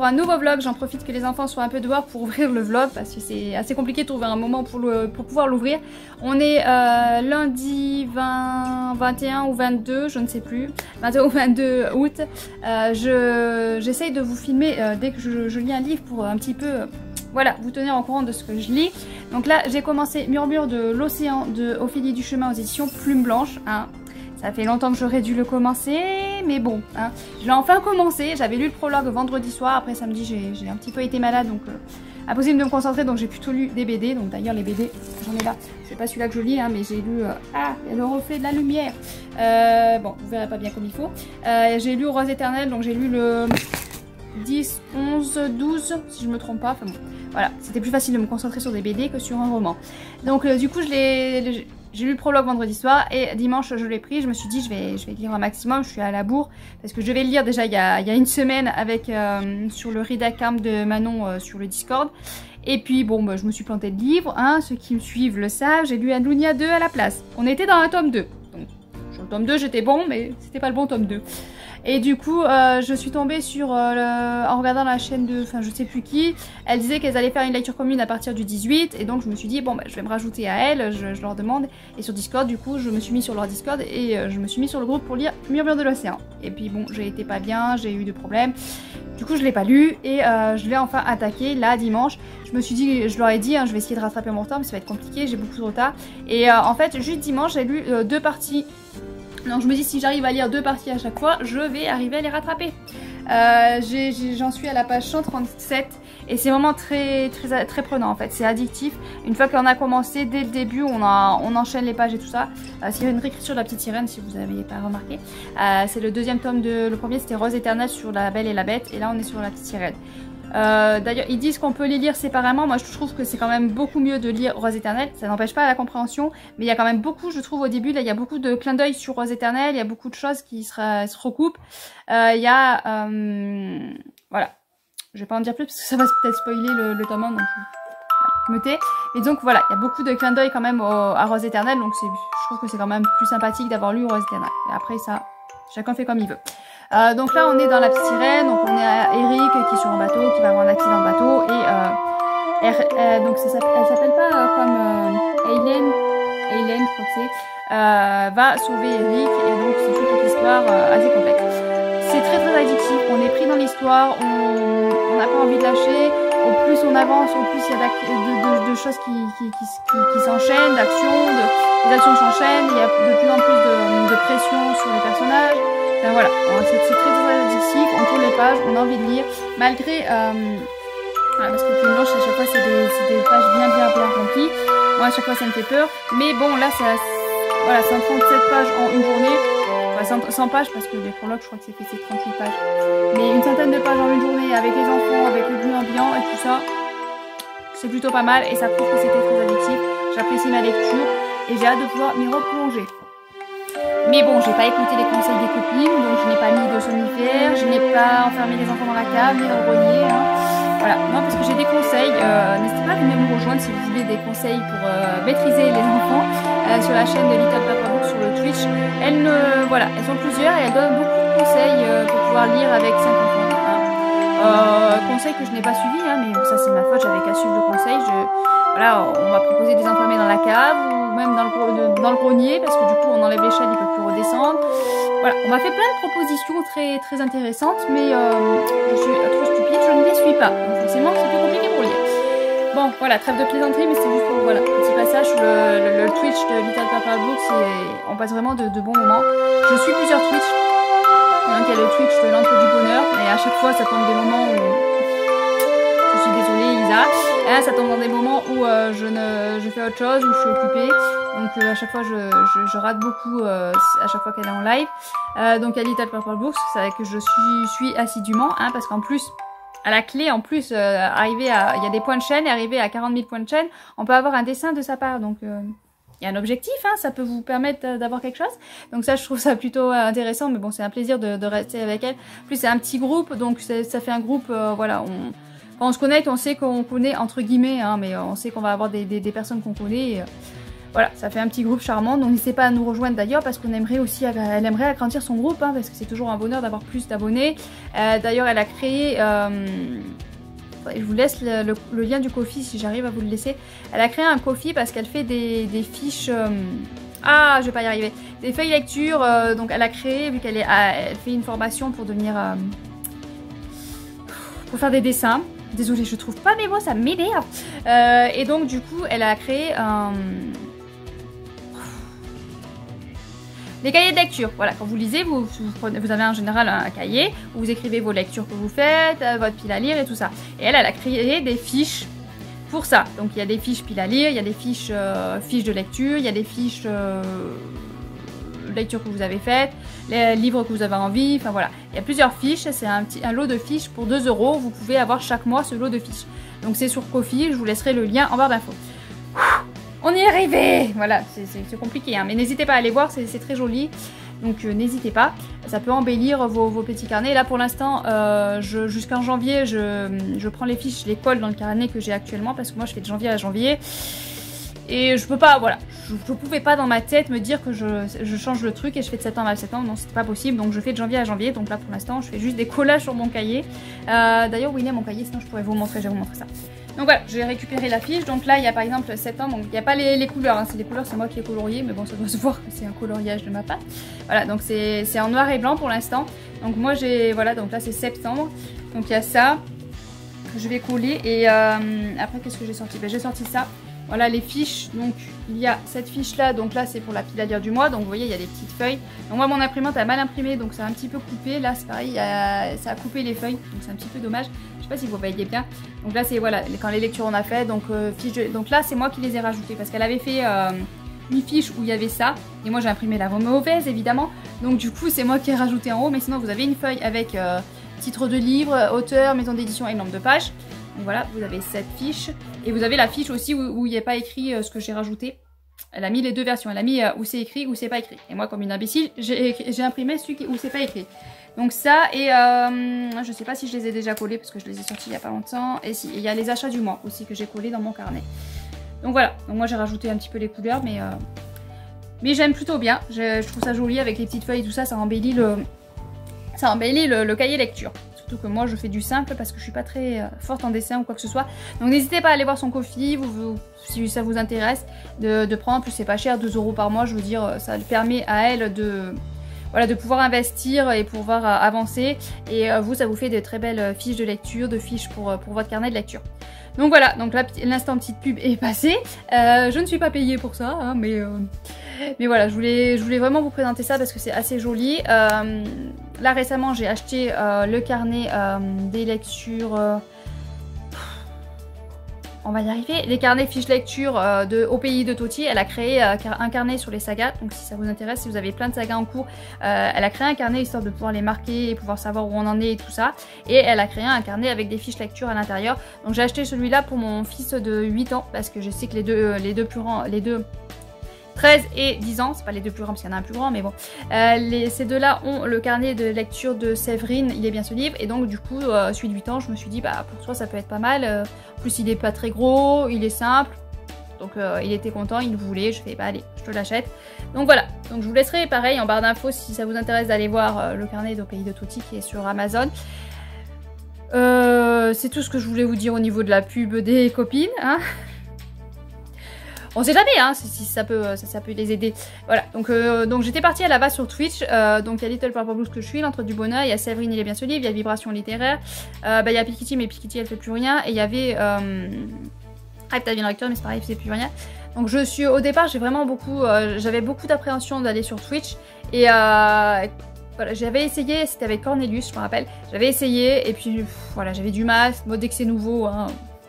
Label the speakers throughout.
Speaker 1: un nouveau vlog. J'en profite que les enfants soient un peu dehors pour ouvrir le vlog parce que c'est assez compliqué de trouver un moment pour pouvoir l'ouvrir. On est lundi 21 ou 22, je ne sais plus, 21 ou 22 août. J'essaye de vous filmer dès que je lis un livre pour un petit peu... voilà, vous tenir au courant de ce que je lis. Donc là, j'ai commencé Murmure de l'océan de Ophélie Duchemin aux éditions Plume Blanche. Hein. Ça fait longtemps que j'aurais dû le commencer, mais bon, hein. Je l'ai enfin commencé. J'avais lu le prologue vendredi soir. Après samedi, j'ai un petit peu été malade, donc impossible de me concentrer. Donc j'ai plutôt lu des BD. Donc d'ailleurs, les BD, j'en ai là. C'est pas celui-là que je lis, hein, mais j'ai lu... ah, il y a le reflet de la lumière. Bon, vous verrez pas bien comme il faut. J'ai lu Rose éternelle, donc j'ai lu le 10, 11, 12, si je me trompe pas. Enfin bon, voilà, c'était plus facile de me concentrer sur des BD que sur un roman. Donc du coup, j'ai lu le prologue vendredi soir et dimanche je l'ai pris. Je me suis dit je vais lire un maximum. Je suis à la bourre parce que je vais le lire déjà il y a une semaine avec sur le Read Camp de Manon sur le Discord. Et puis bon, bah, je me suis plantée de livres. Hein, ceux qui me suivent le savent. J'ai lu Alunia 2 à la place. On était dans un tome 2. Donc sur le tome 2 j'étais bon, mais c'était pas le bon tome 2. Et du coup, je suis tombée sur, en regardant la chaîne de, enfin je sais plus qui, elle disait qu'elles allaient faire une lecture commune à partir du 18. Et donc je me suis dit, bon bah je vais me rajouter à elles, je leur demande. Et sur Discord, du coup, je me suis mis sur leur Discord et je me suis mis sur le groupe pour lire Murmure de l'océan. Et puis bon, j'ai été pas bien, j'ai eu des problèmes. Du coup, je l'ai pas lu et je l'ai enfin attaqué là dimanche. Je me suis dit, je leur ai dit, hein, je vais essayer de rattraper mon retard, mais ça va être compliqué, j'ai beaucoup de retard. Et en fait, juste dimanche, j'ai lu 2 parties. Donc je me dis si j'arrive à lire 2 parties à chaque fois, je vais arriver à les rattraper. J'en suis à la page 137 et c'est vraiment très prenant en fait, c'est addictif. Une fois qu'on a commencé, dès le début, on enchaîne les pages et tout ça. C'est une réécriture de la petite sirène si vous n'avez pas remarqué. C'est le deuxième tome le premier c'était Rose éternelle sur la Belle et la Bête et là on est sur la petite sirène. D'ailleurs ils disent qu'on peut les lire séparément. Moi je trouve que c'est quand même beaucoup mieux de lire Rose éternelle. Ça n'empêche pas la compréhension, mais il y a quand même beaucoup, je trouve au début là il y a beaucoup de clins d'œil sur Rose éternelle. Il y a beaucoup de choses qui se recoupent. Il y a voilà, je vais pas en dire plus parce que ça va peut-être spoiler le tome 1, donc je me tais. Mais donc voilà, il y a beaucoup de clins d'œil quand même à Rose éternelle, donc je trouve que c'est quand même plus sympathique d'avoir lu Rose éternelle. Et après ça, chacun fait comme il veut. Donc là on est dans la petite sirène, donc on est à Eric qui est sur un bateau, qui va avoir un accident de bateau et donc elle s'appelle pas comme Eileen, je crois que c'est, va sauver Eric et donc c'est toute une histoire assez complexe. C'est très addictif, on est pris dans l'histoire, on n'a pas envie de lâcher, au plus on avance, au plus il y a de choses qui s'enchaînent, les actions s'enchaînent, il y a de plus en plus de pression sur les personnages. Enfin, voilà, c'est très addictif, on tourne les pages, on a envie de lire, malgré, voilà, parce que Plume Blanche à chaque fois c'est des pages bien remplies, moi à chaque fois ça me fait peur, mais bon là voilà, 137 pages en une journée, enfin 100 pages parce que les prologues je crois que c'est 38 pages, mais une centaine de pages en une journée avec les enfants, avec le bleu ambiant et tout ça, c'est plutôt pas mal et ça prouve que c'était très addictif, j'apprécie ma lecture et j'ai hâte de pouvoir m'y replonger. Mais bon, j'ai pas écouté les conseils des copines, donc je n'ai pas mis de somnifère, je n'ai pas enfermé les enfants dans la cave, ni dans le grenier. Hein. Voilà, non, parce que j'ai des conseils. N'hésitez pas à venir me rejoindre si vous voulez des conseils pour maîtriser les enfants sur la chaîne de Little Papa Book sur le Twitch. Voilà, elles sont plusieurs et elles donnent beaucoup de conseils pour pouvoir lire avec 5 enfants. Hein. Conseils que je n'ai pas suivis, hein, mais ça c'est ma faute, j'avais qu'à suivre le conseil. Voilà, on m'a proposé de les enfermer dans la cave ou même dans le grenier parce que du coup on enlève l'échelle, ils peuvent plus redescendre. Voilà, on m'a fait plein de propositions très intéressantes, mais je suis trop stupide, je ne les suis pas. Donc forcément c'est plus compliqué pour lire. Bon voilà, trêve de plaisanterie, mais c'est juste pour voilà, petit passage sur le Twitch de Little Papa Book, on passe vraiment de bons moments. Je suis plusieurs Twitch. Donc il y a le Twitch de l'entre du bonheur, et à chaque fois ça tombe des moments où je suis désolée Isa. Et là, ça tombe dans des moments où je fais autre chose, où je suis occupée. Donc à chaque fois, je rate beaucoup à chaque fois qu'elle est en live. Donc à Little Purple Books, c'est vrai que je suis assidûment, hein, parce qu'en plus, à la clé, en plus, il y a des points de chaîne, et arriver à 40 000 points de chaîne, on peut avoir un dessin de sa part. Donc il y a un objectif, hein, ça peut vous permettre d'avoir quelque chose. Donc ça, je trouve ça plutôt intéressant, mais bon, c'est un plaisir de rester avec elle. En plus, c'est un petit groupe, donc ça fait un groupe, voilà, quand on se connecte, on sait qu'on connaît entre guillemets, hein, mais on sait qu'on va avoir des personnes qu'on connaît. Voilà, ça fait un petit groupe charmant, donc n'hésitez pas à nous rejoindre d'ailleurs parce qu'on aimerait aussi, elle aimerait agrandir son groupe, hein, parce que c'est toujours un bonheur d'avoir plus d'abonnés. D'ailleurs, elle a créé, je vous laisse le lien du Ko-fi si j'arrive à vous le laisser. Elle a créé un Ko-fi parce qu'elle fait des fiches, je vais pas y arriver, des feuilles lecture, donc elle a créé, vu qu'elle elle fait une formation pour devenir, pour faire des dessins. Désolée, je trouve pas mes mots, ça m'énerve. Et donc du coup, elle a créé des cahiers de lecture. Voilà, quand vous lisez, vous avez en général un cahier où vous écrivez vos lectures que vous faites, votre pile à lire et tout ça. Et elle a créé des fiches pour ça. Donc il y a des fiches pile à lire, il y a des fiches fiches de lecture, il y a des fiches lecture que vous avez faites, les livres que vous avez envie, enfin voilà. Il y a plusieurs fiches, c'est un lot de fiches pour 2 €. Vous pouvez avoir chaque mois ce lot de fiches. Donc c'est sur Ko-fi, je vous laisserai le lien en barre d'infos. On y est arrivé. Voilà, c'est compliqué, hein, mais n'hésitez pas à aller voir, c'est très joli. Donc n'hésitez pas, ça peut embellir vos petits carnets. Là pour l'instant, jusqu'en janvier, je prends les fiches, je les colle dans le carnet que j'ai actuellement parce que moi je fais de janvier à janvier. Et je peux pas, voilà, je pouvais pas dans ma tête me dire que je change le truc et je fais de septembre à septembre, non c'était pas possible, donc je fais de janvier à janvier, donc là pour l'instant je fais juste des collages sur mon cahier. D'ailleurs oui il est mon cahier, sinon je pourrais vous montrer, je vais vous montrer ça. Donc voilà, j'ai récupéré la fiche, donc là il y a par exemple septembre, donc il n'y a pas les couleurs, hein. C'est les couleurs, c'est moi qui ai colorié, mais bon ça doit se voir que c'est un coloriage de ma part. Voilà, donc c'est en noir et blanc pour l'instant, donc moi j'ai, voilà, donc là c'est septembre, donc il y a ça que je vais coller et après qu'est-ce que j'ai sorti? Ben, j'ai sorti ça. Voilà les fiches, donc il y a cette fiche là, donc là c'est pour la pile à lire du mois, donc vous voyez il y a des petites feuilles. Donc moi mon imprimante a mal imprimé, donc ça a un petit peu coupé, là c'est pareil, ça a coupé les feuilles, donc c'est un petit peu dommage. Je sais pas si vous voyez bien. Donc là c'est voilà, quand les lectures on a fait, donc, donc là c'est moi qui les ai rajoutées, parce qu'elle avait fait une fiche où il y avait ça, et moi j'ai imprimé la mauvaise évidemment, donc du coup c'est moi qui ai rajouté en haut, mais sinon vous avez une feuille avec titre de livre, auteur, maison d'édition et nombre de pages. Donc voilà, vous avez cette fiche. Et vous avez la fiche aussi où il n'y a pas écrit ce que j'ai rajouté. Elle a mis les deux versions. Elle a mis où c'est écrit, où c'est pas écrit. Et moi, comme une imbécile, j'ai imprimé celui où c'est pas écrit. Donc ça, et je sais pas si je les ai déjà collés parce que je les ai sortis il y a pas longtemps. Et si, il y a les achats du mois aussi que j'ai collés dans mon carnet. Donc voilà. Donc moi, j'ai rajouté un petit peu les couleurs, mais j'aime plutôt bien. Je trouve ça joli avec les petites feuilles et tout ça. Ça embellit le cahier lecture. Surtout que moi je fais du simple parce que je suis pas très forte en dessin ou quoi que ce soit. Donc n'hésitez pas à aller voir son Ko-fi si ça vous intéresse de prendre. En plus c'est pas cher, 2 € par mois, je veux dire, ça permet à elle de pouvoir investir et pouvoir avancer. Et vous, ça vous fait de très belles fiches de lecture, de fiches pour votre carnet de lecture. Donc voilà, donc là l'instant petite pub est passé. Je ne suis pas payée pour ça, hein, mais voilà, je voulais vraiment vous présenter ça parce que c'est assez joli. Là récemment j'ai acheté le carnet des lectures, on va y arriver, les carnets fiches lecture au pays de Toti. Elle a créé un carnet sur les sagas, donc si ça vous intéresse, si vous avez plein de sagas en cours, elle a créé un carnet histoire de pouvoir les marquer et pouvoir savoir où on en est et tout ça. Et elle a créé un carnet avec des fiches lecture à l'intérieur. Donc j'ai acheté celui-là pour mon fils de 8 ans parce que je sais que les deux plus grands, les deux 13 et 10 ans, c'est pas les deux plus grands parce qu'il y en a un plus grand, mais bon. Ces deux-là ont le carnet de lecture de Séverine, il est bien ce livre, et donc du coup, celui de 8 ans, je me suis dit, bah pour toi ça peut être pas mal. En plus, il est pas très gros, il est simple, donc il était content, il le voulait, je fais, bah allez, je te l'achète. Donc voilà, donc je vous laisserai pareil en barre d'infos si ça vous intéresse d'aller voir le carnet d'Au Pays de Toti qui est sur Amazon. C'est tout ce que je voulais vous dire au niveau de la pub des copines, hein. On sait jamais hein, si ça peut les aider. Voilà, donc j'étais partie à la base sur Twitch. Donc il y a Little Purple Blues que je suis, l'Entre du Bonheur, il y a Séverine, il est bien ce livre, il y a Vibration littéraire, il y a Pikitty, mais Pikitty elle fait plus rien. Et il y avait Octavien Recteur, mais c'est pareil, il faisait plus rien. Donc au départ, j'avais beaucoup d'appréhension d'aller sur Twitch. Et voilà, j'avais essayé, c'était avec Cornelius, je me rappelle. J'avais essayé, et puis voilà, j'avais du mal, dès que c'est nouveau, hein.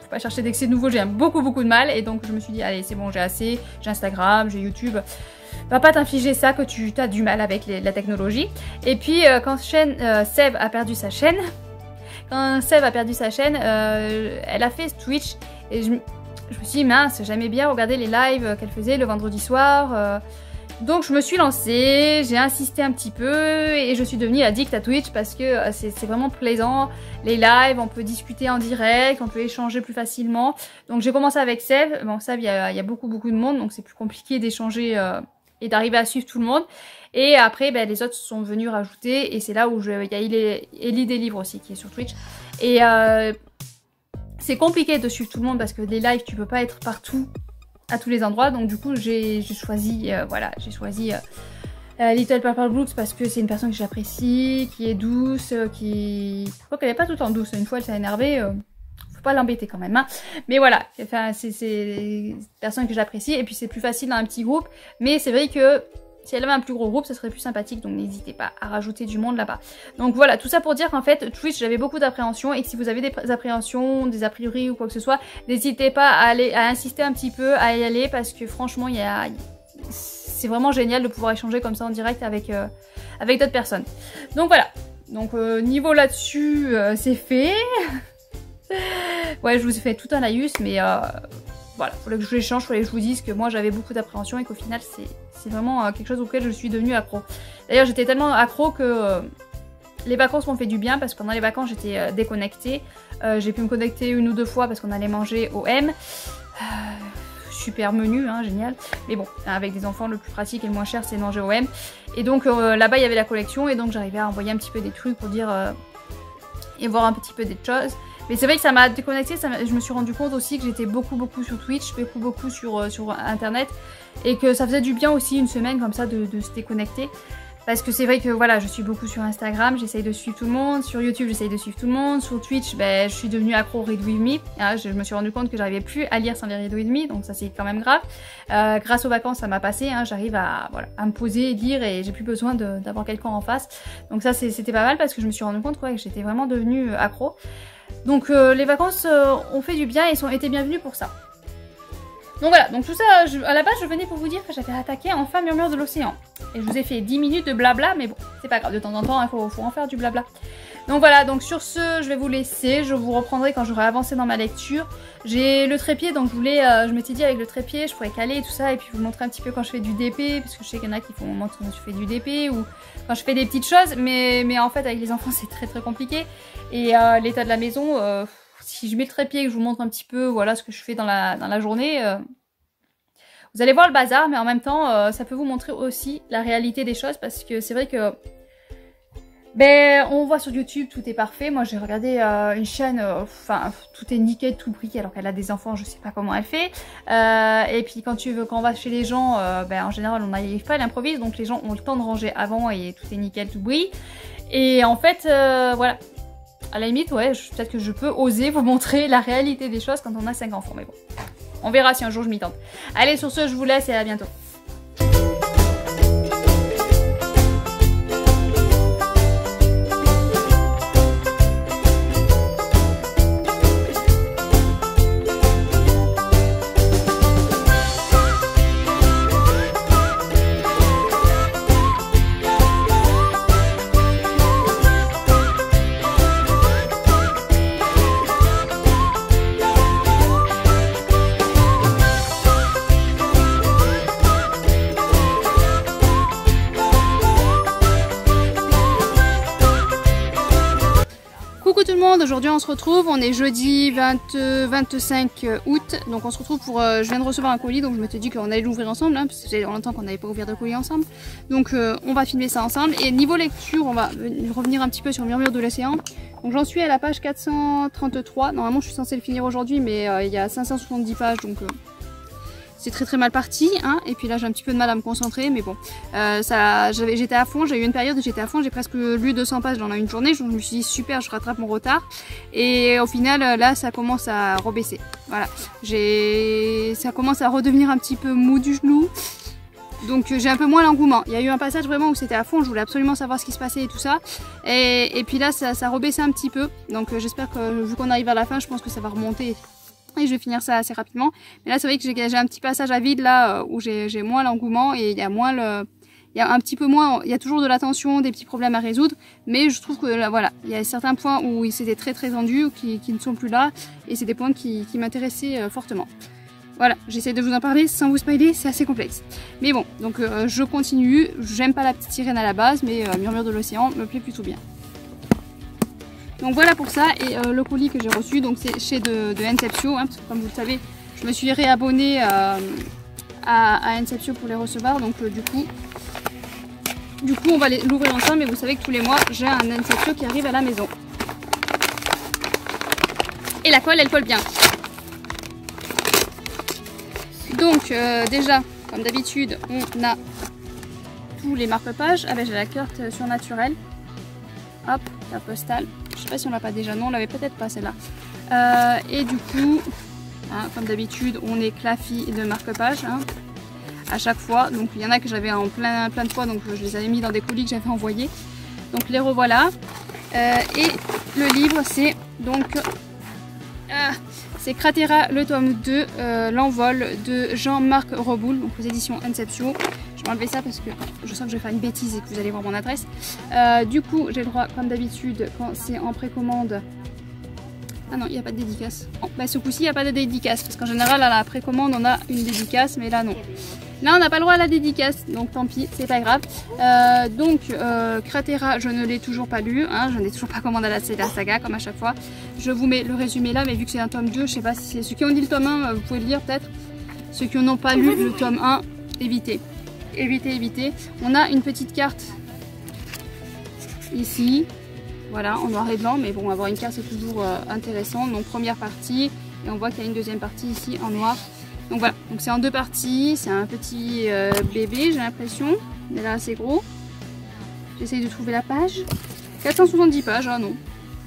Speaker 1: Pas chercher dès que c'est nouveau, j'ai beaucoup de mal, et donc je me suis dit allez c'est bon, j'ai assez, j'ai Instagram, j'ai YouTube, va pas t'infliger ça que tu as du mal avec la technologie. Et puis quand Sève a perdu sa chaîne, elle a fait Twitch et je me suis dit mince, j'aimais bien regarder les lives qu'elle faisait le vendredi soir, Donc je me suis lancée, j'ai insisté un petit peu et je suis devenue addict à Twitch parce que c'est vraiment plaisant. Les lives, on peut discuter en direct, on peut échanger plus facilement. Donc j'ai commencé avec Seb. Bon, Seb, il y a beaucoup de monde, donc c'est plus compliqué d'échanger et d'arriver à suivre tout le monde. Et après, ben, les autres sont venus rajouter et c'est là où il y a Ellie des livres aussi qui est sur Twitch. Et c'est compliqué de suivre tout le monde parce que des lives, tu peux pas être partout à tous les endroits. Donc du coup, j'ai choisi, voilà, j'ai choisi Little Purple Brooks parce que c'est une personne que j'apprécie, qui est douce, qui... Je crois qu'elle est pas tout le temps douce. Une fois, elle s'est énervée. Faut pas l'embêter quand même, hein. Mais voilà, enfin, c'est une personne que j'apprécie. Et puis c'est plus facile dans un petit groupe. Mais c'est vrai que si elle avait un plus gros groupe, ça serait plus sympathique, donc n'hésitez pas à rajouter du monde là-bas. Donc voilà, tout ça pour dire qu'en fait, Twitch, j'avais beaucoup d'appréhension et que si vous avez des appréhensions, des a priori ou quoi que ce soit, n'hésitez pas à insister un petit peu, à y aller parce que franchement, c'est vraiment génial de pouvoir échanger comme ça en direct avec d'autres personnes. Donc voilà, donc niveau là-dessus, c'est fait. Ouais, je vous ai fait tout un laïus, mais voilà, il fallait que je l'échange, il fallait que je vous dise que moi j'avais beaucoup d'appréhension et qu'au final c'est vraiment quelque chose auquel je suis devenue accro. D'ailleurs j'étais tellement accro que les vacances m'ont fait du bien parce que pendant les vacances j'étais déconnectée. J'ai pu me connecter une ou deux fois parce qu'on allait manger au M. Super menu, hein, génial. Mais bon, avec des enfants, le plus pratique et le moins cher c'est manger au M. Et donc là-bas il y avait la collection et donc j'arrivais à envoyer un petit peu des trucs pour dire et voir un petit peu des choses. Mais c'est vrai que ça m'a déconnecté, je me suis rendu compte aussi que j'étais beaucoup sur Twitch, beaucoup sur internet et que ça faisait du bien aussi une semaine comme ça de se déconnecter. Parce que c'est vrai que voilà, je suis beaucoup sur Instagram, j'essaye de suivre tout le monde, sur YouTube j'essaye de suivre tout le monde, sur Twitch ben, je suis devenue accro au Read With Me, hein, je me suis rendu compte que j'arrivais plus à lire sans les Read With Me, donc ça c'est quand même grave. Grâce aux vacances ça m'a passé, hein, j'arrive à me poser et lire et j'ai plus besoin d'avoir quelqu'un en face. Donc ça c'était pas mal parce que je me suis rendu compte que j'étais vraiment devenue accro. Donc les vacances ont fait du bien et étaient bienvenues pour ça. Donc voilà, donc tout ça, à la base je venais pour vous dire que j'avais attaqué enfin Murmure de l'Océan. Et je vous ai fait 10 minutes de blabla, mais bon, c'est pas grave, de temps en temps, il faut en faire du blabla. Donc voilà, donc sur ce, je vais vous laisser, je vous reprendrai quand j'aurai avancé dans ma lecture. J'ai le trépied, donc je m'étais dit avec le trépied, je pourrais caler et tout ça, et puis vous montrer un petit peu quand je fais du DP, parce que je sais qu'il y en a qui font montrer quand je fais du DP, ou quand je fais des petites choses, mais en fait avec les enfants c'est très compliqué. Et l'état de la maison... si je mets le trépied et que je vous montre un petit peu voilà ce que je fais dans la journée, vous allez voir le bazar, mais en même temps, ça peut vous montrer aussi la réalité des choses parce que c'est vrai que ben on voit sur YouTube tout est parfait. Moi j'ai regardé une chaîne, enfin tout est nickel, tout brillé alors qu'elle a des enfants, je sais pas comment elle fait. Et puis quand on va chez les gens, ben en général on n'arrive pas, elle improvise, donc les gens ont le temps de ranger avant et tout est nickel, tout brille. Et en fait voilà. À la limite, ouais, peut-être que je peux oser vous montrer la réalité des choses quand on a 5 enfants, mais bon. On verra si un jour je m'y tente. Allez, sur ce, je vous laisse et à bientôt. Aujourd'hui on se retrouve, on est jeudi 25 août, donc on se retrouve pour, je viens de recevoir un colis, donc je m'étais dit qu'on allait l'ouvrir ensemble, hein, parce que ça fait longtemps qu'on n'avait pas ouvert de colis ensemble, donc on va filmer ça ensemble. Et niveau lecture, on va revenir un petit peu sur Murmure de l'Océan. Donc j'en suis à la page 433, normalement je suis censée le finir aujourd'hui, mais il y a 570 pages, donc c'est très mal parti, hein. Et puis là j'ai un petit peu de mal à me concentrer, mais bon, j'étais à fond, j'ai eu une période où j'étais à fond, j'ai presque lu 200 pages dans une journée, donc je me suis dit super, je rattrape mon retard, et au final là ça commence à rebaisser, voilà, ça commence à redevenir un petit peu mou du genou, donc j'ai un peu moins l'engouement. Il y a eu un passage vraiment où c'était à fond, je voulais absolument savoir ce qui se passait et tout ça, et puis là ça rebaissait un petit peu, donc j'espère que vu qu'on arrive à la fin, je pense que ça va remonter. Et je vais finir ça assez rapidement. Mais là c'est vrai que j'ai un petit passage à vide là où j'ai moins l'engouement et il y a moins il y a un petit peu moins, il y a toujours de la tension, des petits problèmes à résoudre, mais je trouve que là voilà, il y a certains points où c'était très tendu qui ne sont plus là et c'est des points qui m'intéressaient fortement. Voilà, j'essaie de vous en parler sans vous spoiler, c'est assez complexe. Mais bon, donc je continue. J'aime pas la petite sirène à la base, mais Murmure de l'océan me plaît plutôt bien. Donc voilà pour ça, et le colis que j'ai reçu, donc c'est chez de Inceptio, hein, parce que comme vous le savez, je me suis réabonnée à Inceptio pour les recevoir, donc du coup on va l'ouvrir ensemble, mais vous savez que tous les mois j'ai un Inceptio qui arrive à la maison. Et la colle, elle colle bien. Donc déjà, comme d'habitude, on a tous les marque-pages. Ah ben j'ai la carte surnaturelle. Hop, la postale. Je sais pas si on l'a pas déjà, non on l'avait peut-être pas celle-là. Et du coup, hein, comme d'habitude, on est claffi de marque-pages hein, à chaque fois. Donc il y en a que j'avais en plein de fois, donc je les avais mis dans des colis que j'avais envoyés. Donc les revoilà. Et le livre c'est donc... c'est Cratera, le tome 2, l'envol de Jean-Marc Reboul, donc aux éditions Inceptio. Je vais enlever ça parce que je sens que je vais faire une bêtise et que vous allez voir mon adresse. Du coup, j'ai le droit, comme d'habitude, quand c'est en précommande... Ah non, il n'y a pas de dédicace. Bon, bah, ce coup-ci, il n'y a pas de dédicace, parce qu'en général, à la précommande, on a une dédicace, mais là, non. Là, on n'a pas le droit à la dédicace, donc tant pis, c'est pas grave. Cratera, je ne l'ai toujours pas lu, hein, je n'ai toujours pas commandé la saga, comme à chaque fois. Je vous mets le résumé là, mais vu que c'est un tome 2, je sais pas si c'est ceux qui ont dit le tome 1, vous pouvez le lire peut-être. Ceux qui n'ont pas lu le tome 1, évitez. Évitez. On a une petite carte ici, voilà, en noir et blanc, mais bon, avoir une carte c'est toujours intéressant. Donc première partie, et on voit qu'il y a une deuxième partie ici en noir. Donc voilà, donc c'est en deux parties, c'est un petit bébé j'ai l'impression, il est là assez gros. J'essaye de trouver la page. 470 pages, ah non,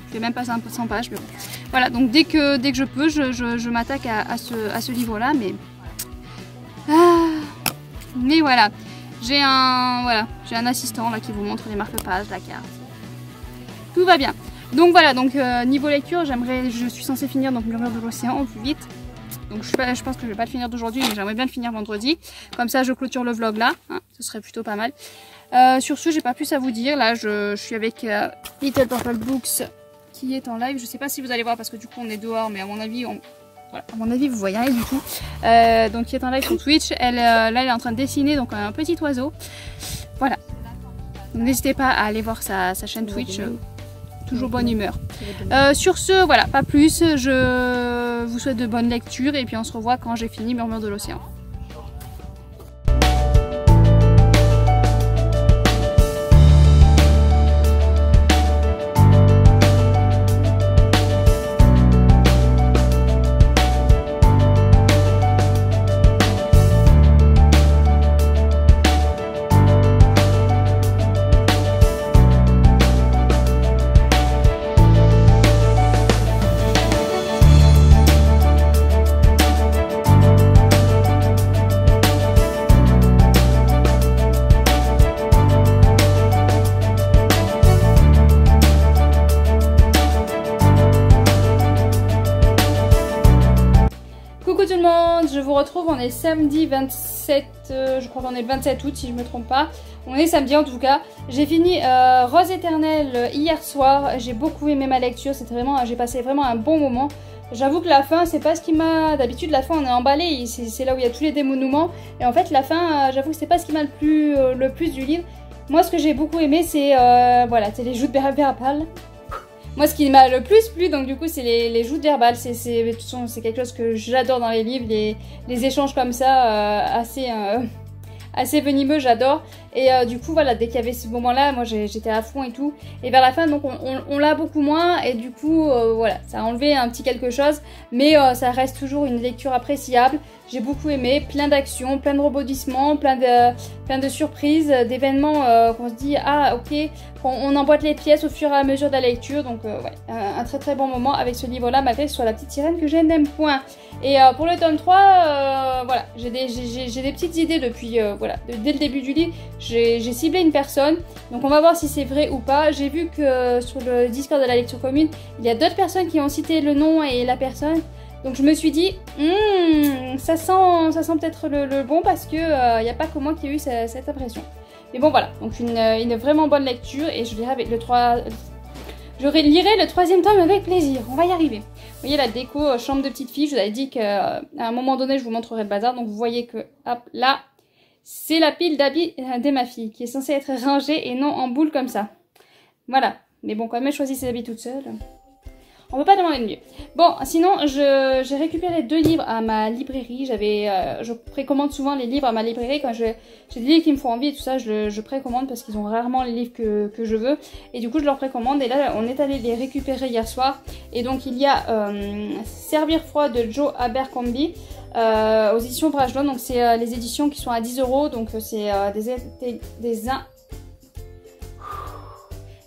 Speaker 1: je fais même pas 100 pages, mais bon. Voilà, donc dès que je peux, je m'attaque à ce livre-là, mais... Mais voilà, j'ai un assistant là qui vous montre les marque-pages, la carte. Tout va bien. Donc voilà, donc niveau lecture, je suis censée finir donc Murmure de l'océan au plus vite. Donc je pense que je vais pas le finir d'aujourd'hui, mais j'aimerais bien le finir vendredi. Comme ça je clôture le vlog là, hein, ce serait plutôt pas mal. Sur ce, j'ai pas plus à vous dire. Là je suis avec Little Purple Books qui est en live. Je sais pas si vous allez voir parce que du coup on est dehors, mais à mon avis voilà, à mon avis vous voyez rien du tout. Donc qui est en live sur Twitch. Là elle est en train de dessiner donc un petit oiseau. Voilà. Donc n'hésitez pas à aller voir sa chaîne Twitch. Toujours bonne humeur. Sur ce, voilà, pas plus. Je vous souhaite de bonnes lectures et puis on se revoit quand j'ai fini Murmure de l'océan. Je vous retrouve, on est samedi 27, je crois qu'on est le 27 août si je me trompe pas. On est samedi en tout cas. J'ai fini Rose éternelle hier soir, j'ai beaucoup aimé ma lecture, j'ai passé vraiment un bon moment. J'avoue que la fin, c'est pas ce qui m'a... D'habitude la fin on est emballé, c'est là où il y a tous les dénouements. Et en fait la fin, j'avoue que c'est pas ce qui m'a le plus du livre. Moi ce que j'ai beaucoup aimé c'est voilà, c'est les joutes verbales. Moi, ce qui m'a le plus plu, donc du coup, c'est les joutes verbales. C'est quelque chose que j'adore dans les livres, les échanges comme ça, assez venimeux, j'adore. Et du coup, voilà, dès qu'il y avait ce moment-là, moi, j'étais à fond et tout. Et vers la fin, donc, on l'a beaucoup moins. Et du coup, voilà, ça a enlevé un petit quelque chose. Mais ça reste toujours une lecture appréciable. J'ai beaucoup aimé, plein d'actions, plein de rebondissements, plein de surprises, d'événements qu'on se dit, ah, ok, on emboîte les pièces au fur et à mesure de la lecture. Donc, ouais, un très très bon moment avec ce livre-là, malgré que ce soit la petite sirène que je n'aime point. Et pour le tome 3, voilà, j'ai des petites idées depuis, voilà, dès le début du livre. J'ai ciblé une personne, donc on va voir si c'est vrai ou pas. J'ai vu que sur le Discord de la lecture commune, il y a d'autres personnes qui ont cité le nom et la personne. Donc je me suis dit, ça sent peut-être le bon parce que il n'y a pas que moi qui ai eu cette impression. Mais bon voilà, donc une vraiment bonne lecture et je lirai le troisième tome avec plaisir. On va y arriver. voyez la déco chambre de petite fille, je vous avais dit qu'à un moment donné je vous montrerai le bazar. Donc vous voyez que, hop, là, c'est la pile d'habits de ma fille qui est censée être rangée et non en boule comme ça. Voilà, mais bon, quand même, elle choisit ses habits toute seule. On peut pas demander de mieux. Bon, sinon, j'ai récupéré 2 livres à ma librairie. Je précommande souvent les livres à ma librairie. Quand j'ai des livres qui me font envie et tout ça, je précommande parce qu'ils ont rarement les livres que je veux. Et du coup, je leur précommande. Et là, on est allé les récupérer hier soir. Et donc, il y a Servir froid de Joe Abercrombie aux éditions Brajlon. Donc, c'est les éditions qui sont à 10 €. Donc, c'est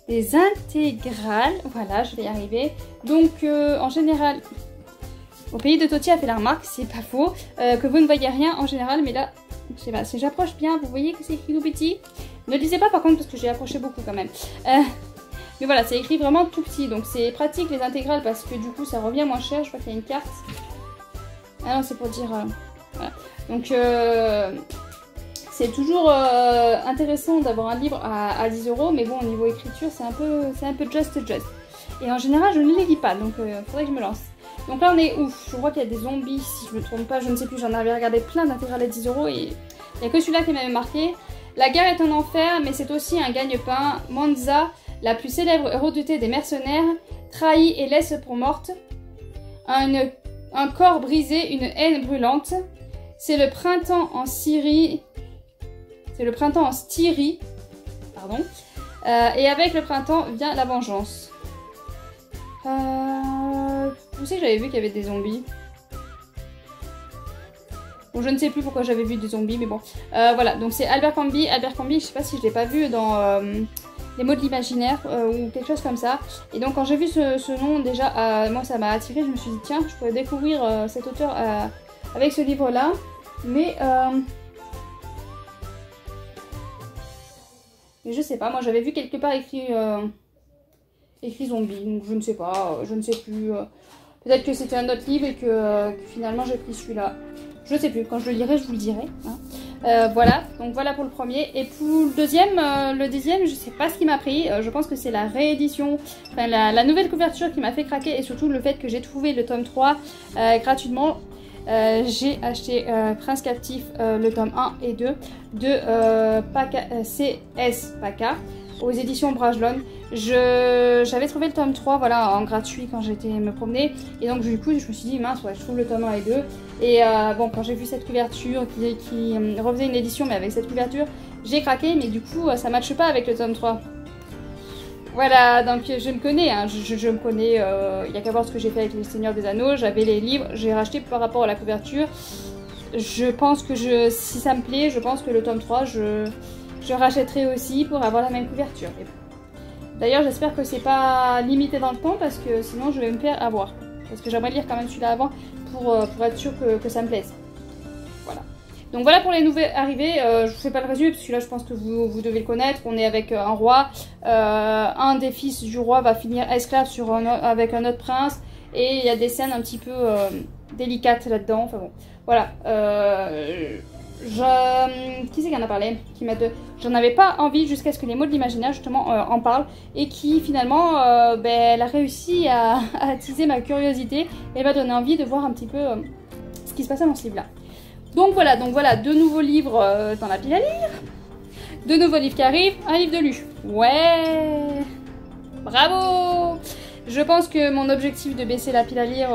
Speaker 1: des intégrales, voilà, je vais y arriver. Donc en général, au pays de Toti a fait la remarque, c'est pas faux, que vous ne voyez rien en général, mais là, je sais pas, si j'approche bien, vous voyez que c'est écrit tout petit. Ne lisez pas par contre parce que j'ai approché beaucoup quand même. Mais voilà, c'est écrit vraiment tout petit, donc c'est pratique les intégrales parce que du coup ça revient moins cher. Je vois qu'il y a une carte. Ah non, c'est pour dire... voilà. Donc... c'est toujours intéressant d'avoir un livre à 10 €, mais bon, au niveau écriture, c'est un peu just. Et en général, je ne les lis pas, donc faudrait que je me lance. Donc là, on est ouf. Je crois qu'il y a des zombies, si je me trompe pas, je ne sais plus. J'en avais regardé plein d'intégrales à 10 € et il n'y a que celui-là qui m'avait marqué. La guerre est un enfer, mais c'est aussi un gagne-pain. Monza, la plus célèbre et redoutée des mercenaires, trahit et laisse pour morte. Un corps brisé, une haine brûlante. C'est le printemps en Syrie. C'est le printemps en Styrie, pardon. Et avec le printemps vient la vengeance. Vous savez que j'avais vu qu'il y avait des zombies. Bon, je ne sais plus pourquoi j'avais vu des zombies, mais bon. Voilà, donc c'est Abercrombie. Abercrombie, je sais pas si je l'ai pas vu dans les mots de l'imaginaire ou quelque chose comme ça. Et donc quand j'ai vu ce nom, déjà, moi ça m'a attiré. Je me suis dit, tiens, je pourrais découvrir cet auteur avec ce livre-là. Mais je sais pas, moi j'avais vu quelque part écrit zombie, donc je ne sais pas, je ne sais plus. Peut-être que c'était un autre livre et que finalement j'ai pris celui-là. Je sais plus, quand je le lirai, je vous le dirai. Hein. Voilà, donc voilà pour le premier. Et pour le deuxième, je sais pas ce qui m'a pris. Je pense que c'est la réédition, enfin la nouvelle couverture qui m'a fait craquer et surtout le fait que j'ai trouvé le tome 3 gratuitement. J'ai acheté Prince Captif, le tome 1 et 2 de CS Paca aux éditions Brajlon. J'avais trouvé le tome 3 voilà, en gratuit quand j'étais me promener et donc du coup je me suis dit mince ouais, je trouve le tome 1 et 2 et bon quand j'ai vu cette couverture qui refaisait une édition mais avec cette couverture j'ai craqué mais du coup ça matche pas avec le tome 3. Voilà, donc je me connais, hein, je me connais, il n'y a qu'à voir ce que j'ai fait avec les Seigneurs des Anneaux, j'avais les livres, j'ai racheté par rapport à la couverture. Je pense que si ça me plaît, je pense que le tome 3, je rachèterai aussi pour avoir la même couverture. D'ailleurs, j'espère que c'est pas limité dans le temps parce que sinon je vais me faire avoir. Parce que j'aimerais lire quand même celui-là avant pour être sûr que ça me plaise. Voilà. Donc voilà pour les nouvelles arrivées, je vous fais pas le résumé parce que là je pense que vous devez le connaître. On est avec un roi, un des fils du roi va finir esclave avec un autre prince et il y a des scènes un petit peu délicates là-dedans. Enfin bon, voilà. Qui c'est qui en a parlé? J'en avais pas envie jusqu'à ce que les mots de l'imaginaire justement en parlent et qui finalement elle a réussi à attiser ma curiosité et m'a donné envie de voir un petit peu ce qui se passait dans ce livre là. Donc voilà, deux nouveaux livres dans la pile à lire. Deux nouveaux livres qui arrivent, un livre de lu. Ouais, bravo. Je pense que mon objectif de baisser la pile à lire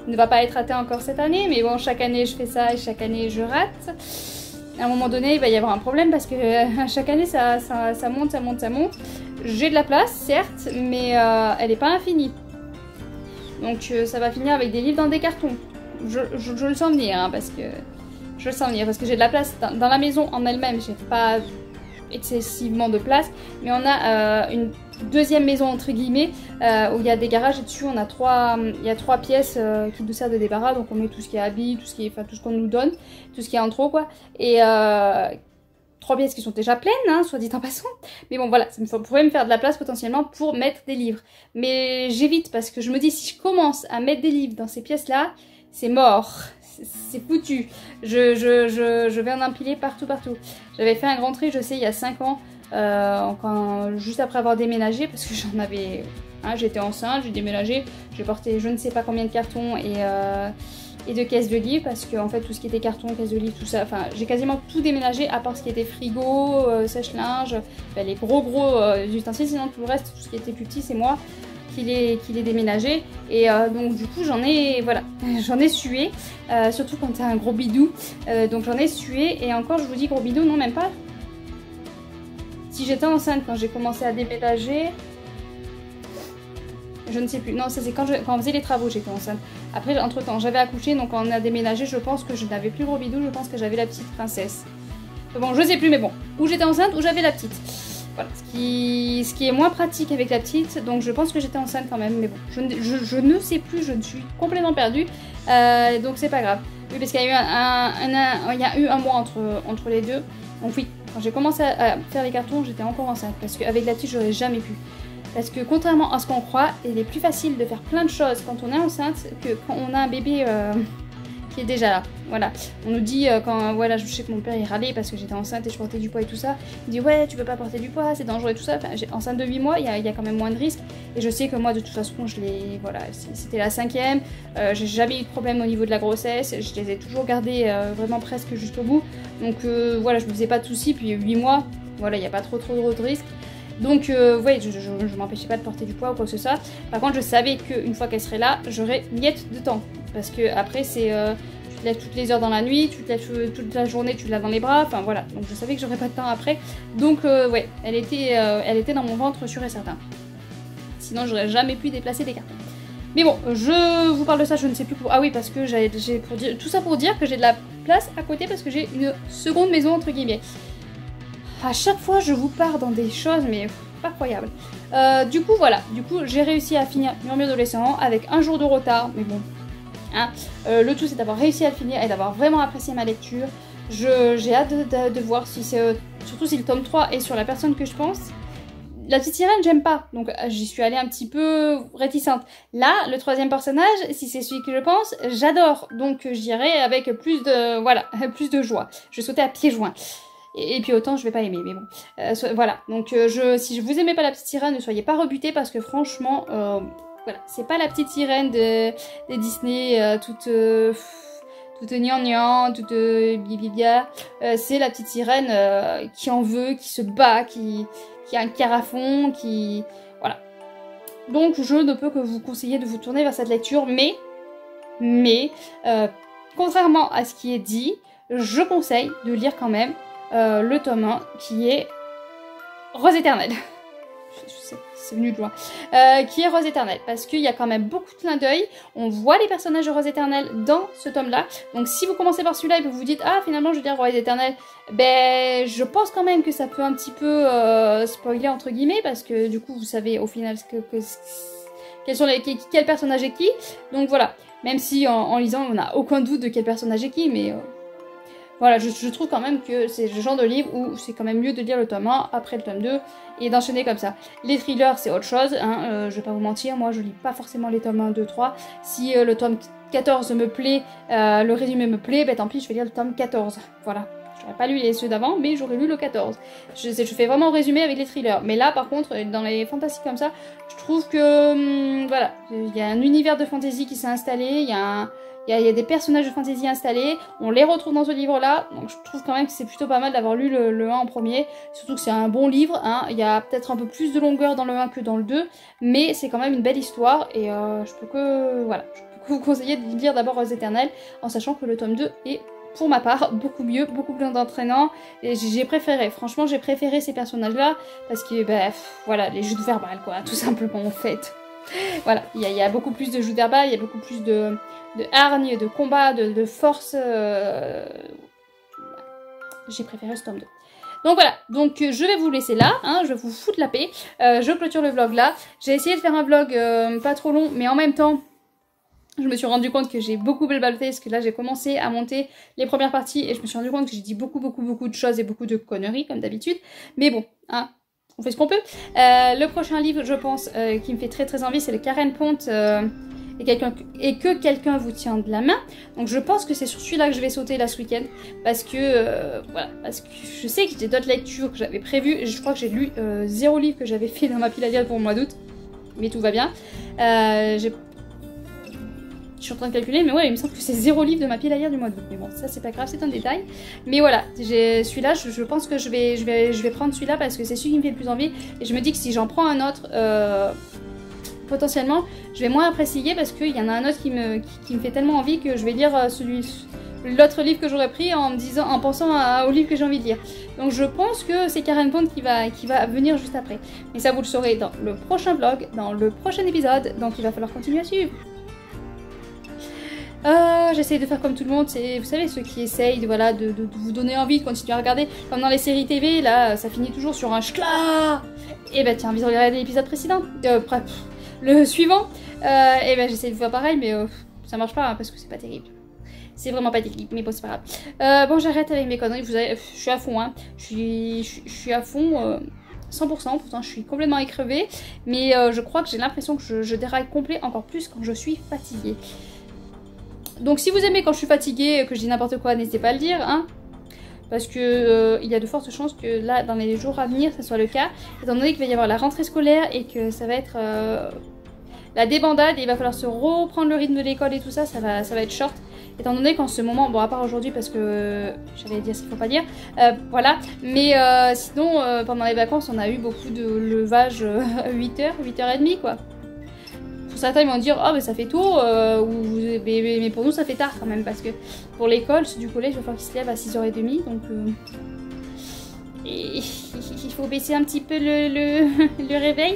Speaker 1: ne va pas être atteint encore cette année. Mais bon, chaque année je fais ça et chaque année je rate. À un moment donné, il va y avoir un problème parce que chaque année ça monte. J'ai de la place, certes, mais elle n'est pas infinie. Donc ça va finir avec des livres dans des cartons. Je le sens venir, hein, parce que j'ai de la place dans la maison en elle-même. J'ai pas excessivement de place, mais on a une deuxième maison entre guillemets où il y a des garages et dessus on a il y a 3 pièces qui nous servent de débarras, donc on met tout ce qui est habits, tout ce qu'on nous donne, tout ce qui est en trop quoi. Et 3 pièces qui sont déjà pleines, hein, soit dit en passant. Mais bon voilà, ça pourrait me faire de la place potentiellement pour mettre des livres. Mais j'évite parce que je me dis si je commence à mettre des livres dans ces pièces-là, c'est mort, c'est foutu. Je vais en empiler partout. J'avais fait un grand tri, je sais, il y a 5 ans, juste après avoir déménagé, parce que j'en avais Hein, j'étais enceinte, j'ai déménagé, j'ai porté je ne sais pas combien de cartons et de caisses de livres parce que en fait tout ce qui était carton, caisses de livres, tout ça, enfin j'ai quasiment tout déménagé à part ce qui était frigo, sèche-linge, ben, les gros ustensiles, sinon tout le reste, tout ce qui était plus petit c'est moi qui l'ai déménagé et donc du coup j'en ai, voilà, j'en ai sué, surtout quand t'as un gros bidou, donc j'en ai sué et encore je vous dis gros bidou, non même pas, si j'étais enceinte quand j'ai commencé à déménager, je ne sais plus, non ça c'est quand on faisait les travaux j'étais enceinte. Après entre temps j'avais accouché donc quand on a déménagé je pense que je n'avais plus le gros bidou, je pense que j'avais la petite princesse. Bon je sais plus mais bon, ou j'étais enceinte ou j'avais la petite. Voilà, ce qui est moins pratique avec la petite, donc je pense que j'étais enceinte quand même, mais bon, je ne sais plus, je suis complètement perdue, donc c'est pas grave. Oui, parce qu'il y a eu un mois entre les deux, donc oui, quand j'ai commencé à faire les cartons, j'étais encore enceinte, parce qu'avec la petite, j'aurais jamais pu. Parce que contrairement à ce qu'on croit, il est plus facile de faire plein de choses quand on est enceinte que quand on a un bébé qui est déjà là. Voilà. On nous dit quand voilà, je sais que mon père il râlait parce que j'étais enceinte et je portais du poids et tout ça. Il dit ouais, tu peux pas porter du poids, c'est dangereux et tout ça. Enfin, enceinte de 8 mois, il y a quand même moins de risques. Et je sais que moi de toute façon, voilà, c'était la 5e. J'ai jamais eu de problème au niveau de la grossesse. Je les ai toujours gardés vraiment presque jusqu'au bout. Donc voilà, je me faisais pas de soucis. Puis 8 mois, voilà, il n'y a pas trop de risques. Donc, ouais, je m'empêchais pas de porter du poids ou quoi que ce soit. Par contre, je savais qu'une fois qu'elle serait là, j'aurais miette de temps. Parce que après, c'est tu te lèves toutes les heures dans la nuit, tu te lèves toute la journée, tu l'as dans les bras. Enfin voilà. Donc, je savais que j'aurais pas de temps après. Donc, ouais, elle était dans mon ventre, sûr et certain. Sinon, j'aurais jamais pu déplacer des cartons. Mais bon, je vous parle de ça, je ne sais plus pour. Ah oui, parce que tout ça pour dire que j'ai de la place à côté parce que j'ai une seconde maison entre guillemets. À chaque fois, je vous pars dans des choses, mais pas incroyable. Du coup, voilà. Du coup, j'ai réussi à finir Murmure de l'Océan avec un jour de retard, mais bon. Hein. Le tout, c'est d'avoir réussi à le finir et d'avoir vraiment apprécié ma lecture. J'ai hâte de voir si c'est... surtout si le tome 3 est sur la personne que je pense. La petite sirène, j'aime pas. Donc, j'y suis allée un petit peu réticente. Là, le 3e personnage, si c'est celui que je pense, j'adore. Donc, j'irai avec plus de... Voilà, plus de joie. Je vais sauter à pieds joints. Et puis autant je vais pas aimer, mais bon. Voilà, donc si vous aimez pas la petite sirène, ne soyez pas rebutés parce que franchement, voilà, c'est pas la petite sirène des Disney toute gnangnan, toute bibibia. C'est la petite sirène qui en veut, qui se bat, qui a un carafon, qui... Voilà. Donc je ne peux que vous conseiller de vous tourner vers cette lecture, mais contrairement à ce qui est dit, je conseille de lire quand même le tome 1 qui est Rose éternelle. Je sais, c'est venu de loin. Qui est Rose éternelle parce qu'il y a quand même beaucoup de clins d'œil. On voit les personnages de Rose éternelle dans ce tome-là. Donc si vous commencez par celui-là et que vous vous dites ah finalement je vais dire Rose éternelle, ben je pense quand même que ça peut un petit peu spoiler entre guillemets parce que du coup vous savez au final quel personnage est qui. Donc voilà. Même si en lisant on n'a aucun doute de quel personnage est qui, mais voilà, je trouve quand même que c'est le genre de livre où c'est quand même mieux de lire le tome 1 après le tome 2 et d'enchaîner comme ça. Les thrillers, c'est autre chose, hein, je vais pas vous mentir, moi je lis pas forcément les tomes 1, 2, 3. Si le tome 14 me plaît, le résumé me plaît, ben tant pis, je vais lire le tome 14. Voilà. J'aurais pas lu ceux d'avant, mais j'aurais lu le 14. Je fais vraiment un résumé avec les thrillers. Mais là, par contre, dans les fantasy comme ça, je trouve que, voilà, il y a un univers de fantasy qui s'est installé, il y a des personnages de fantasy installés, on les retrouve dans ce livre-là, donc je trouve quand même que c'est plutôt pas mal d'avoir lu le 1 en premier, surtout que c'est un bon livre, hein. Il y a peut-être un peu plus de longueur dans le 1 que dans le 2, mais c'est quand même une belle histoire, et je peux que vous conseiller de lire d'abord Rose éternelle, en sachant que le tome 2 est, pour ma part, beaucoup mieux, beaucoup plus entraînant, et j'ai préféré, franchement j'ai préféré ces personnages-là, parce que, voilà, les joutes verbales, quoi, tout simplement, en fait. Voilà, il y a beaucoup plus de joutes verbales, il y a beaucoup plus de hargne, de combat, de force. J'ai préféré ce tome 2. Donc voilà, donc je vais vous laisser là, hein, je vais vous foutre la paix. Je clôture le vlog là. J'ai essayé de faire un vlog pas trop long, mais en même temps, je me suis rendu compte que j'ai beaucoup balloté parce que là j'ai commencé à monter les premières parties et je me suis rendu compte que j'ai dit beaucoup de choses et beaucoup de conneries comme d'habitude. Mais bon, hein. On fait ce qu'on peut. Le prochain livre, je pense, qui me fait très envie, c'est le Karen Pont et que quelqu'un vous tient de la main. Donc je pense que c'est sur celui-là que je vais sauter là ce week-end. Parce que, voilà, parce que je sais que j'ai d'autres lectures que j'avais prévues. Je crois que j'ai lu 0 livre que j'avais fait dans ma pile à lire pour le mois d'août. mais tout va bien. Je suis en train de calculer, mais ouais, il me semble que c'est 0 livre de ma pile à lire du mois d'août. Mais bon, ça c'est pas grave, c'est un détail. Mais voilà, celui-là, je pense que je vais prendre celui-là parce que c'est celui qui me fait le plus envie. Et je me dis que si j'en prends un autre, potentiellement, je vais moins apprécier parce qu'il y en a un autre qui me fait tellement envie que je vais lire l'autre livre que j'aurais pris en pensant au livre que j'ai envie de lire. Donc je pense que c'est Karen Pond qui va venir juste après. Mais ça vous le saurez dans le prochain vlog, dans le prochain épisode. Donc il va falloir continuer à suivre. J'essaye de faire comme tout le monde, c'est, vous savez, ceux qui essayent de vous donner envie de continuer à regarder. Comme dans les séries TV, là, ça finit toujours sur un schla. Et bah tiens, envie de regarder l'épisode précédent, le suivant. Et bah j'essaye de faire pareil, mais ça marche pas hein, parce que c'est pas terrible. C'est vraiment pas terrible, mais bon, c'est pas grave. Bon, j'arrête avec mes conneries, je suis à fond, hein. Je suis à fond... 100%, pourtant je suis complètement écrevée, mais je crois que j'ai l'impression que je déraille complet encore plus quand je suis fatiguée. Donc si vous aimez quand je suis fatiguée, que je dis n'importe quoi, n'hésitez pas à le dire, hein, parce que il y a de fortes chances que là, dans les jours à venir, ça soit le cas, étant donné qu'il va y avoir la rentrée scolaire et que ça va être la débandade et il va falloir se reprendre le rythme de l'école et tout ça, ça va être short. Étant donné qu'en ce moment, bon à part aujourd'hui parce que j'allais dire ce qu'il faut pas dire, voilà, mais sinon pendant les vacances on a eu beaucoup de levage à 8h, 8h30 quoi. Pour certains ils vont dire oh mais ça fait tôt, mais pour nous ça fait tard quand même parce que pour l'école, ceux du collège il va falloir qu'ils se lèvent à 6h30 donc et il faut baisser un petit peu le réveil.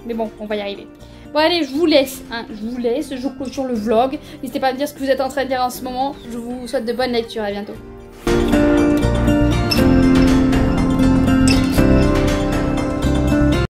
Speaker 1: Mais bon, on va y arriver. Bon allez, je vous laisse, hein, je clôture le vlog. N'hésitez pas à me dire ce que vous êtes en train de lire en ce moment. Je vous souhaite de bonnes lectures, à bientôt.